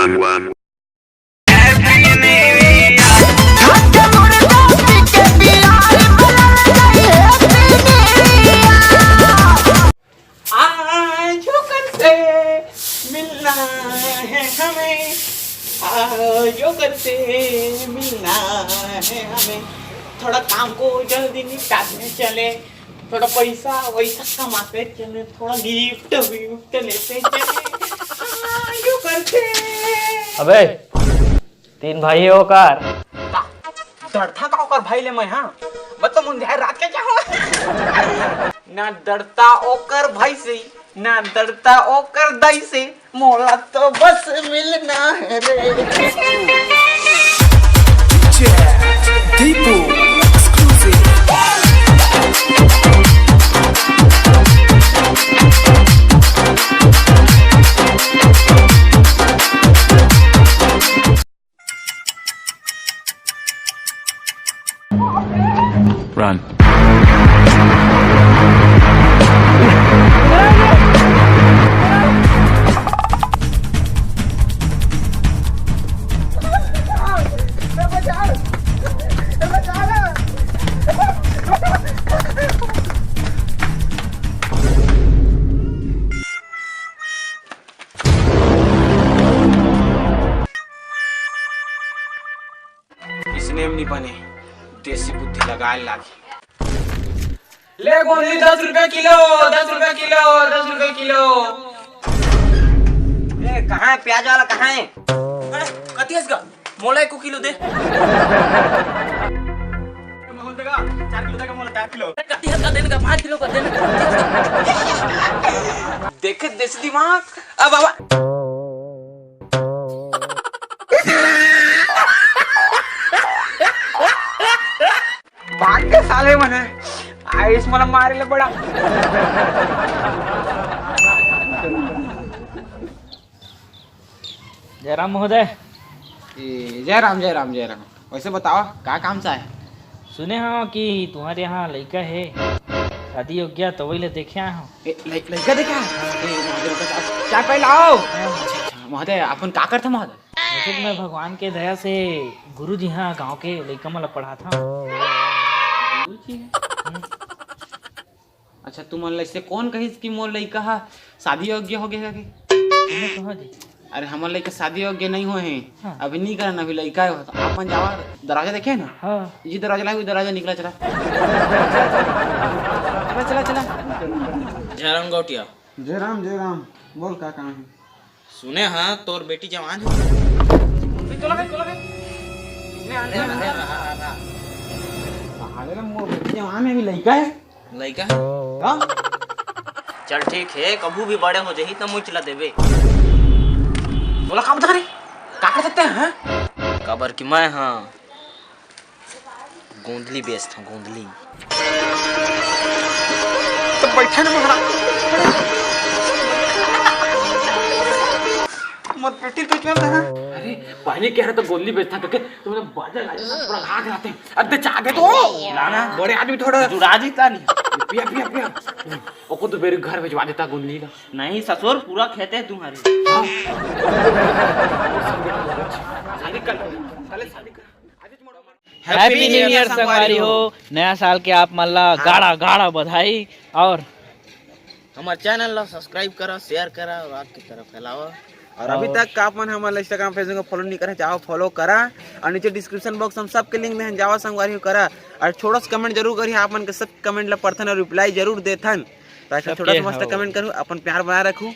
one. मिलना है हमें, जो करते मिलना है हमें। थोड़ा काम को जल्दी निकालने चले, थोड़ा पैसा वैसा कमाते चले, थोड़ा गिफ्ट विफ्ट लेते चले, जो करते। अबे तीन भाई हो कार डरता का ओकर भाई ले मैं, हाँ मैं तो मुंडे रात के क्या हुआ ना डरता ओकर भाई से, ना डरता ओकर दाई से, मोला तो बस मिलना है रे। People exclusive. Run. इसने नहीं बने, देसी बुद्धि लगाए लागी। ले गोंदी 10 रुपए किलो, 10 रुपए किलो, 10 रुपए किलो। ए कहाँ है प्याज वाला, कहाँ है? कतियस का मोला को किलो दे। मोहन देगा 4 किलो देगा, मोला 4 किलो। कतियस का देने का 5 किलो का देने का। देखे देसी दिमाग। अब बाबा भाग के साले मने आइस मला मारेले बड़ा। जयराम महोदय, जय राम जय राम जय राम। वैसे बताओ क्या काम सा है? सुने हाँ कि तुम्हारे यहाँ लड़का है, शादी हो गया तो वही देखे आया हूँ। लड़का देखा? चाय पाई लाओ। महोदय अपन का करते महोदय? वैसे मैं भगवान के दया से गुरु जी हाँ गाँव के लड़का मला पढ़ा था। अच्छा तुम मन से कौन कहिस कि मोर लड़का हा शादी योग्य हो गया? कहा जी? अरे हमारे लड़का शादी योग्य नहीं हुए हैं। हाँ। अभी नहीं करना, अभी लड़का है तो अपन जावा दरवाजा देखे ना। हाँ ये दरवाजा ला, दरवाजा निकला चला। चला चला चला। जयराम गौटिया, जय राम बोल क्या काम है? सुने हाँ तोर बेटी जवान है। मोर बेटी जवान में भी लड़का है। लड़का हाँ? चल ठीक है, कभू भी बड़े हो जाही तो मुझ चला देवे। बोला काम बता रहे क्या कर सकते हैं? हाँ? कबर की मैं हाँ गोंदली बेचता हूँ, गोंदली। तो बैठा ना महाराज। मत बेटी तुझ में था। अरे पहले कह रहा था गोली बेचता करके, तुमने बाजा गाजा पूरा घाघ लाते हैं। अरे चागे तो लाना बड़े आदमी थोड़ा जुराजी ता नहीं। पिया पिया पिया ओको तो मेरे घर भिजवा देता गोली ला। नहीं ससुर पूरा खेते हैं तुम्हारे। शादी कर साले, शादी कर। हैप्पी न्यू ईयर संगवारी हो। नया साल के आप मल्ला गाड़ा गाड़ा बधाई। और हमारे चैनल ला सब्सक्राइब करा, शेयर करा और आपकी तरफ फैलावा। और अभी तक आप मन हमारे इंस्टाग्राम फेसबुक को फॉलो नहीं करे, जाओ फॉलो करा। और नीचे डिस्क्रिप्शन बॉक्स हम सबके लिंक में जावा संगवारी करा। और छोटा सा कमेंट जरूर करिए, आप मन के सब कमेंट ला पढ़थन और रिप्लाई जरूर देथन। तो ऐसा छोटा सा मस्त कमेंट करूँ, अपन प्यार बनाए रखूँ।